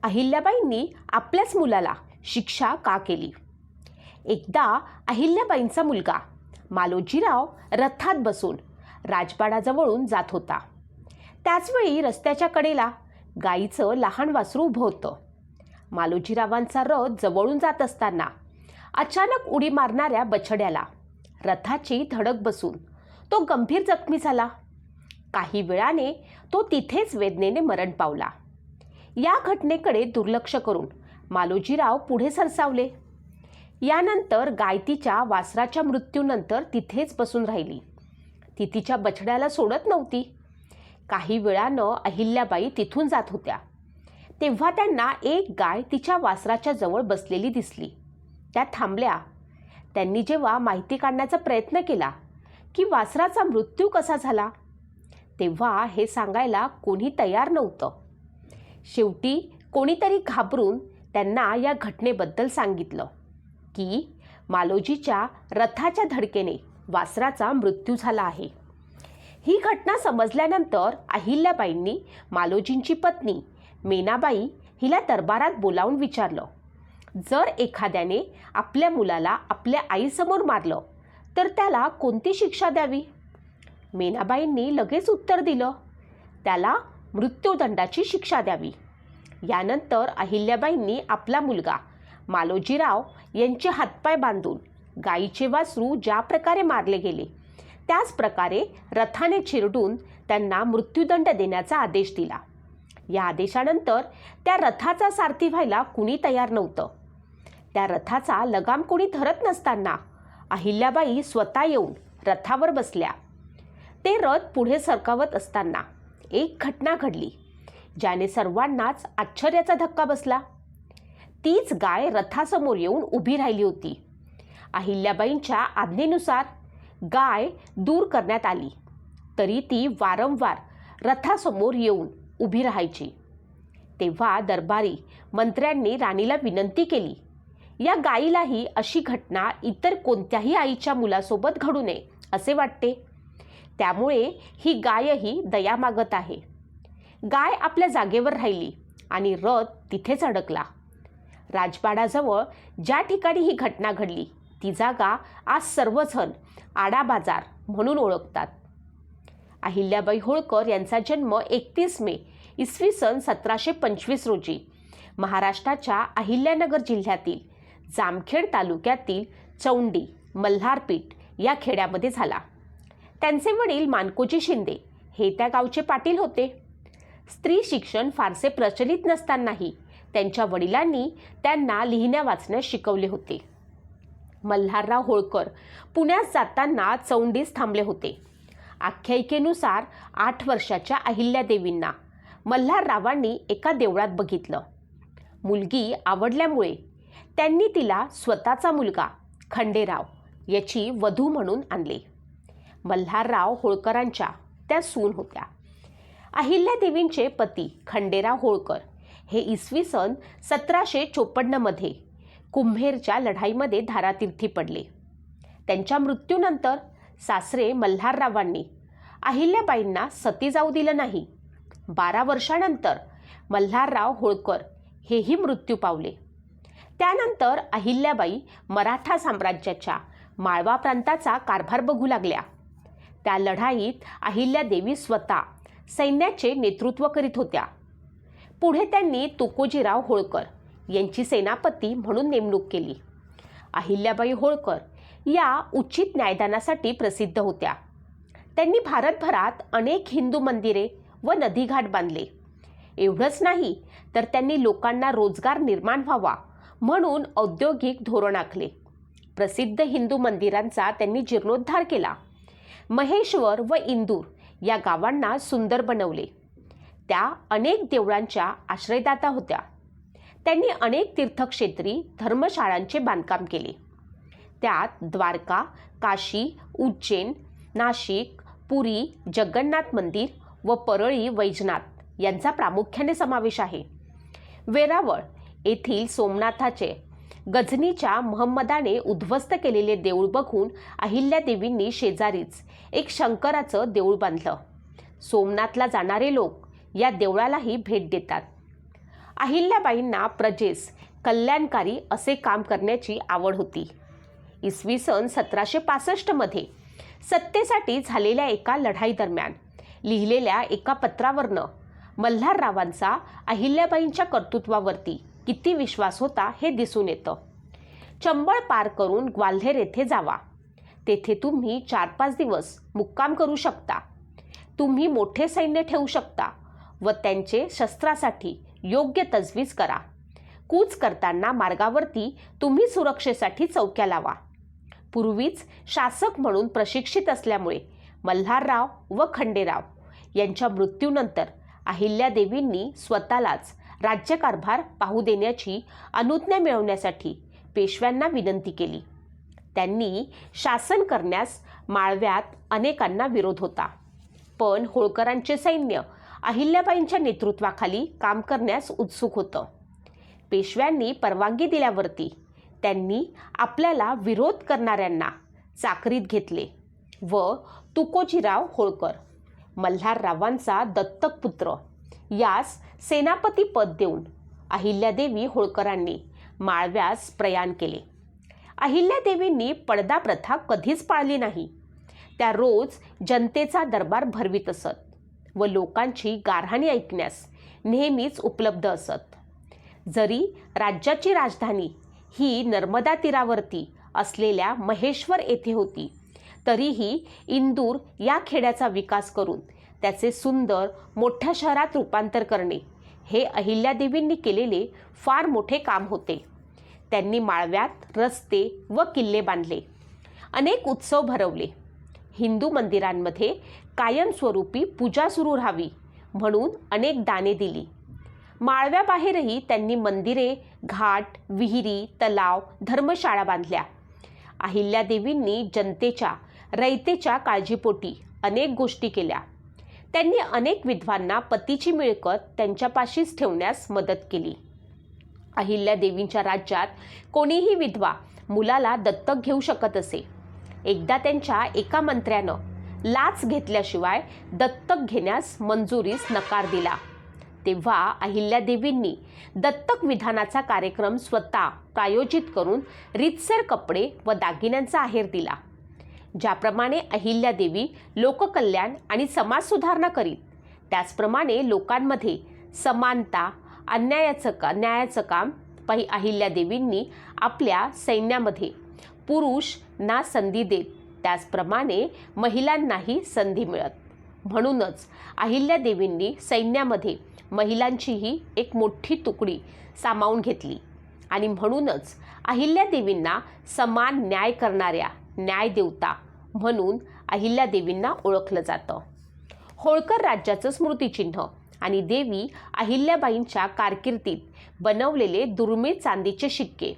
अहिल्याबाईंनी आपल्याच मुलाला शिक्षा का केली? एकदा अहिल्याबाईंचा मुलगा मालोजीराव रथात बसून राजवाड्याजवळून जात होता. त्याचवेळी रस्त्याच्या कडेला गाईचं लहान वासरू उभं होतं. मालोजीरावांचा रथ जवळून जात असताना अचानक उडी मारणाऱ्या बछड्याला रथाची धडक बसून तो गंभीर जखमी झाला. काही वेळाने तो तिथेच वेदनेने मरण पावला. या घटनेकडे दुर्लक्ष करून मालोजीराव पुढे सरसावले. यानंतर गाय तिच्या वासराच्या मृत्यूनंतर तिथेच बसून राहिली. ती तिच्या बछड्याला सोडत नव्हती. काही वेळानं अहिल्याबाई तिथून जात होत्या तेव्हा त्यांना एक गाय तिच्या वासराच्या जवळ बसलेली दिसली. त्या थांबल्या. त्यांनी जेव्हा माहिती काढण्याचा प्रयत्न केला की वासराचा मृत्यू कसा झाला, तेव्हा हे सांगायला कोणी तयार नव्हतं. शेवटी कोणीतरी घाबरून त्यांना या घटनेबद्दल सांगितलं की मालोजीच्या रथाच्या धडकेने वासराचा मृत्यू झाला आहे. ही घटना समजल्यानंतर अहिल्याबाईंनी मालोजींची पत्नी मेनाबाई हिला दरबारात बोलावून विचारलं, जर एखाद्याने आपल्या मुलाला आपल्या आईसमोर मारलं तर त्याला कोणती शिक्षा द्यावी? मेनाबाईंनी लगेच उत्तर दिलं, त्याला मृत्यूदंडाची शिक्षा द्यावी. यानंतर अहिल्याबाईंनी आपला मुलगा मालोजीराव यांचे हातपाय बांधून गाईचे वासरू ज्या प्रकारे मारले गेले त्याच प्रकारे रथाने चिरडून त्यांना मृत्यूदंड देण्याचा आदेश दिला. या आदेशानंतर त्या रथाचा सारथी व्हायला कुणी तयार नव्हतं. त्या रथाचा लगाम कोणी धरत नसताना अहिल्याबाई स्वतः येऊन रथावर बसल्या. ते रथ पुढे सरकावत असताना एक घटना घडली ज्याने सर्वांनाच आश्चर्याचा धक्का बसला. तीच गाय रथासमोर येऊन उभी राहिली होती. अहिल्याबाईंच्या आज्ञेनुसार गाय दूर करण्यात आली तरी ती वारंवार रथासमोर येऊन उभी राहायची. तेव्हा दरबारी मंत्र्यांनी राणीला विनंती केली, या गायीलाही अशी घटना इतर कोणत्याही आईच्या मुलासोबत घडू नये असे वाटते. त्यामुळे ही गायही दया मागत आहे. गाय आपल्या जागेवर राहिली आणि रथ तिथेच अडकला. राजवाड्याजवळ ज्या ठिकाणी ही घटना घडली ती जागा आज सर्वजण आडा बाजार म्हणून ओळखतात. अहिल्याबाई होळकर यांचा जन्म 31 मे इसवी सन 1725 रोजी महाराष्ट्राच्या अहिल्यानगर जिल्ह्यातील जामखेड तालुक्यातील चौंडी मल्हारपीठ या खेड्यामध्ये झाला. त्यांचे वडील मानकोजी शिंदे हे त्या गावचे पाटील होते. स्त्री शिक्षण फारसे प्रचलित नसतानाही त्यांच्या वडिलांनी त्यांना लिहिण्या वाचण्यास शिकवले होते. मल्हारराव होळकर पुण्यात जाताना चौंडीस थांबले होते. आख्यायिकेनुसार 8 वर्षाच्या अहिल्यादेवींना मल्हाररावांनी एका देवळात बघितलं. मुलगी आवडल्यामुळे त्यांनी तिला स्वतःचा मुलगा खंडेराव याची वधू म्हणून आणले. मल्हारराव होळकरांच्या त्या सून होत्या. अहिल्यादेवींचे पती खंडेराव होळकर हे इसवी सन 1754 मध्ये कुंभेरच्या लढाईमध्ये धारातीर्थी पडले. त्यांच्या मृत्यूनंतर सासरे मल्हाररावांनी अहिल्याबाईंना सती जाऊ दिलं नाही. 12 वर्षानंतर मल्हारराव होळकर हेही मृत्यू पावले. त्यानंतर अहिल्याबाई मराठा साम्राज्याच्या माळवा प्रांताचा कारभार बघू लागल्या. त्या लढाईत अहिल्यादेवी स्वतः सैन्याचे नेतृत्व करीत होत्या. पुढे त्यांनी तुकोजीराव होळकर यांची सेनापती म्हणून नेमणूक केली. अहिल्याबाई होळकर या उचित न्यायदानासाठी प्रसिद्ध होत्या. त्यांनी भारतभरात अनेक हिंदू मंदिरे व नदीघाट बांधले. एवढंच नाही तर त्यांनी लोकांना रोजगार निर्माण व्हावा म्हणून औद्योगिक धोरण आखले. प्रसिद्ध हिंदू मंदिरांचा त्यांनी जीर्णोद्धार केला. महेश्वर व इंदूर या गावांना सुंदर बनवले. त्या अनेक देवळांच्या आश्रयदाता होत्या. त्यांनी अनेक तीर्थक्षेत्री धर्मशाळांचे बांधकाम केले. त्यात द्वारका, काशी, उज्जैन, नाशिक, पुरी, जगन्नाथ मंदिर व परळी वैजनाथ यांचा प्रामुख्याने समावेश आहे. वेरावळ येथील सोमनाथाचे गझनीच्या महम्मदाने उद्ध्वस्त केलेले देऊळ बघून अहिल्यादेवींनी शेजारीच एक शंकराचं देऊळ बांधलं. सोमनाथला जाणारे लोक या देवळालाही भेट देतात. अहिल्याबाईंना प्रजेस कल्याणकारी असे काम करण्याची आवड होती. इसवी सन 1765 सत्तेसाठी झालेल्या एका लढाईदरम्यान लिहिलेल्या एका पत्रावरनं मल्हाररावांचा अहिल्याबाईंच्या कर्तृत्वावरती किती विश्वास होता हे दिसून येतं. चंबळ पार करून ग्वाल्हेर येथे जावा. तेथे तुम्ही 4-5 दिवस मुक्काम करू शकता. तुम्ही मोठे सैन्य ठेवू शकता व त्यांचे शस्त्रासाठी योग्य तजवीज करा. कूच करताना मार्गावरती तुम्ही सुरक्षेसाठी चौक्या लावा. पूर्वीच शासक म्हणून प्रशिक्षित असल्यामुळे मल्हारराव व खंडेराव यांच्या मृत्यूनंतर अहिल्यादेवींनी स्वतःलाच राज्यकारभार पाहू देण्याची अनुज्ञा मिळवण्यासाठी पेशव्यांना विनंती केली. त्यांनी शासन करण्यास माळव्यात अनेकांना विरोध होता, पण होळकरांचे सैन्य अहिल्याबाईंच्या नेतृत्वाखाली काम करण्यास उत्सुक होतं. पेशव्यांनी परवानगी दिल्यावरती त्यांनी आपल्याला विरोध करणाऱ्यांना चाकरीत घेतले व तुकोजीराव होळकर, मल्हाररावांचा दत्तक पुत्र, यास सेनापती पद देऊन अहिल्यादेवी होळकरांनी माळव्यास प्रयाण केले. अहिल्यादेवींनी पडदा प्रथा कधीच पाळली नाही. त्या रोज जनतेचा दरबार भरवीत असत व लोकांची गारहाणी ऐकण्यास नेहमीच उपलब्ध असत. जरी राज्याची राजधानी ही नर्मदा तीरावरती असलेल्या महेश्वर येथे होती, तरीही इंदूर या खेड्याचा विकास करून त्याचे सुंदर मोठ्या शहरात रूपांतर करणे हे अहिल्यादेवींनी केलेले फार मोठे काम होते. त्यांनी माळव्यात रस्ते व किल्ले बांधले, अनेक उत्सव भरवले, हिंदू मंदिरांमध्ये कायमस्वरूपी पूजा सुरू राहावी म्हणून अनेक दाने दिली. माळव्याबाहेरही त्यांनी मंदिरे, घाट, विहिरी, तलाव, धर्मशाळा बांधल्या. अहिल्यादेवींनी जनतेच्या रयतेच्या काळजीपोटी अनेक गोष्टी केल्या. त्यांनी अनेक विधवांना पतीची मिळकत त्यांच्यापाशीच ठेवण्यास मदत केली. अहिल्यादेवींच्या राज्यात कोणीही विधवा मुलाला दत्तक घेऊ शकत असे. एकदा त्यांच्या एका मंत्र्यानं लाच घेतल्याशिवाय दत्तक घेण्यास मंजुरीस नकार दिला. तेव्हा अहिल्यादेवींनी दत्तक विधानाचा कार्यक्रम स्वतः प्रायोजित करून रीतसर कपडे व दागिन्यांचा आहेर दिला. ज्याप्रमाणे अहिल्यादेवी लोककल्याण आणि समाजसुधारणा करीत, त्याचप्रमाणे लोकांमध्ये समानता न्यायाचं काम अहिल्यादेवींनी आपल्या सैन्यामध्ये पुरुषांना संधी देत, त्याचप्रमाणे महिलांनाही संधी मिळत. म्हणूनच अहिल्यादेवींनी सैन्यामध्ये महिलांचीही एक मोठी तुकडी सामावून घेतली आणि म्हणूनच अहिल्यादेवींना समान न्याय करणाऱ्या न्यायदेवता म्हणून अहिल्यादेवींना ओळखलं जातं. होळकर राज्याचं स्मृतिचिन्ह आणि देवी अहिल्याबाईंच्या कारकिर्दीत बनवलेले दुर्मिळ चांदीचे शिक्के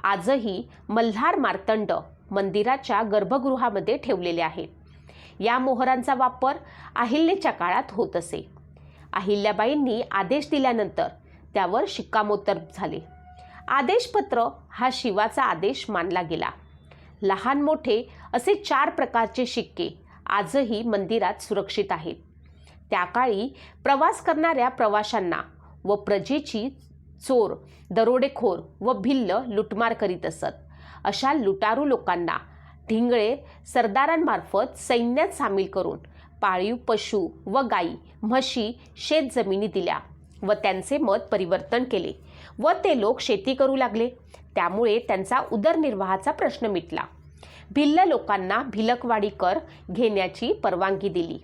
आजही मल्हार मार्तंड मंदिराच्या गर्भगृहामध्ये ठेवलेले आहेत. या मोहरांचा वापर अहिल्याच्या काळात होत असे. अहिल्याबाईंनी आदेश दिल्यानंतर त्यावर शिक्कामोर्तब झाले. आदेशपत्र हा शिवाचा आदेश मानला गेला. लहान मोठे असे 4 प्रकारचे शिक्के आजही मंदिरात सुरक्षित आहेत. त्या काळी प्रवास करणाऱ्या प्रवाशांना व प्रजेची चोर, दरोडेखोर व भिल्ल लुटमार करीत असत. अशा लुटारू लोकांना ढिंगळे सरदारांमार्फत सैन्यात सामील करून पाळीव पशु व गायी, म्हशी, शेतजमिनी दिल्या व त्यांचे मत परिवर्तन केले व ते लोक शेती करू लागले. त्यामुळे त्यांचा उदरनिर्वाहाचा प्रश्न मिटला. भिल्ल लोकांना भिलकवाडी कर घेण्याची परवानगी दिली.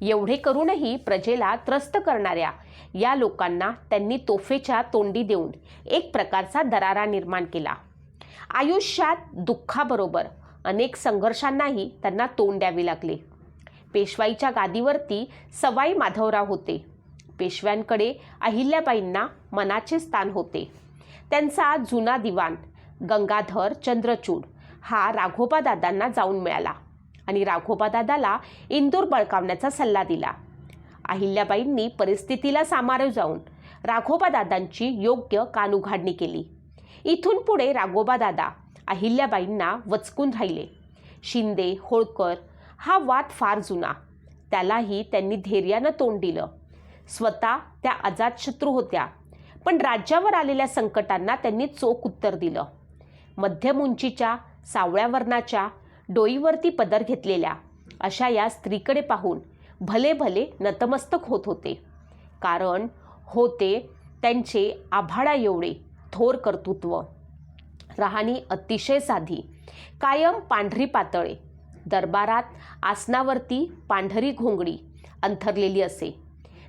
एवढे करूनही प्रजेला त्रस्त करणाऱ्या या लोकांना त्यांनी तोफेच्या तोंडी देऊन एक प्रकारचा दरारा निर्माण केला. आयुष्यात दुःखाबरोबर अनेक संघर्षांनाही त्यांना तोंड द्यावे लागले. पेशवाईच्या गादीवरती सवाई माधवराव होते. पेशव्यांकडे अहिल्याबाईंना मनाचे स्थान होते. त्यांचा जुना दिवाण गंगाधर चंद्रचूड हा राघोबादादांना जाऊन मिळाला आणि राघोबादादाला इंदूर बळकावण्याचा सल्ला दिला. अहिल्याबाईंनी परिस्थितीला सामोरे जाऊन राघोबादादांची योग्य कानउघाडणी केली. इथून पुढे राघोबादादा अहिल्याबाईंना वचकून राहिले. शिंदे होळकर हा वाद फार जुना, त्यालाही त्यांनी धैर्यानं तोंड दिलं. स्वतः त्या अजातशत्रू होत्या, पण राज्यावर आलेल्या संकटांना त्यांनी चोख उत्तर दिलं. मध्यम उंचीच्या, सावळ्या वर्णाच्या, डोईवरती पदर घेतलेल्या अशा या स्त्रीकडे पाहून भले भले नतमस्तक होत होते. कारण होते त्यांचे आभाळा एवढे थोर कर्तृत्व. राहणी अतिशय साधी, कायम पांढरी पातळे. दरबारात आसनावरती पांढरी घोंगडी अंथरलेली असे.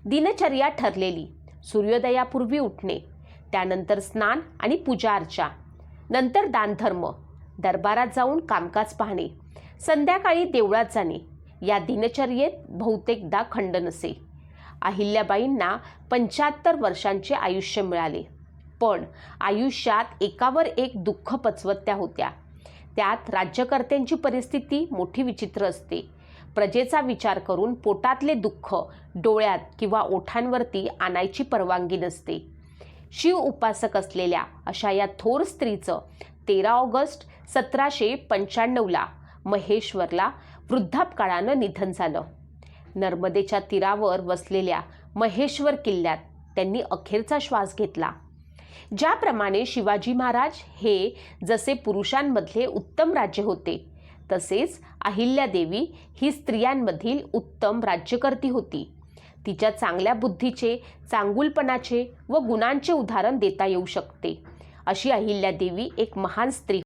दिनचर्या ठरलेली: सूर्योदयापूर्वी उठणे, त्यानंतर स्नान आणि पूजा अर्चा, नंतर दानधर्म, दरबारात जाऊन कामकाज पाहणे, संध्याकाळी देवळात जाणे. या दिनचर्येत बहुतेकदा खंड नसे. अहिल्याबाईंना 75 वर्षांचे आयुष्य मिळाले. पण आयुष्यात एकावर एक दुःख पचवत त्या होत्या. त्यात राज्यकर्त्यांची परिस्थिती मोठी विचित्र असते. प्रजेचा विचार करून पोटातले दुःख डोळ्यात किंवा ओठांवरती आणायची परवानगी नसते. शिव उपासक असलेल्या अशा या थोर स्त्रीचं 13 ऑगस्ट 1795ला महेश्वरला वृद्धापकाळानं निधन झालं. नर्मदेच्या तीरावर वसलेल्या महेश्वर किल्ल्यात त्यांनी अखेरचा श्वास घेतला. ज्याप्रमाणे शिवाजी महाराज हे जसे पुरुषांमधले उत्तम राज्य होते, तसेच अहिल्यादेवी ही स्त्रियांमधील उत्तम राज्यकर्ती होती. तिच्या चांगल्या बुद्धीचे, चांगुलपणाचे व गुणांचे उदाहरण देता येऊ शकते. अशी अहिल्यादेवी एक महान स्त्री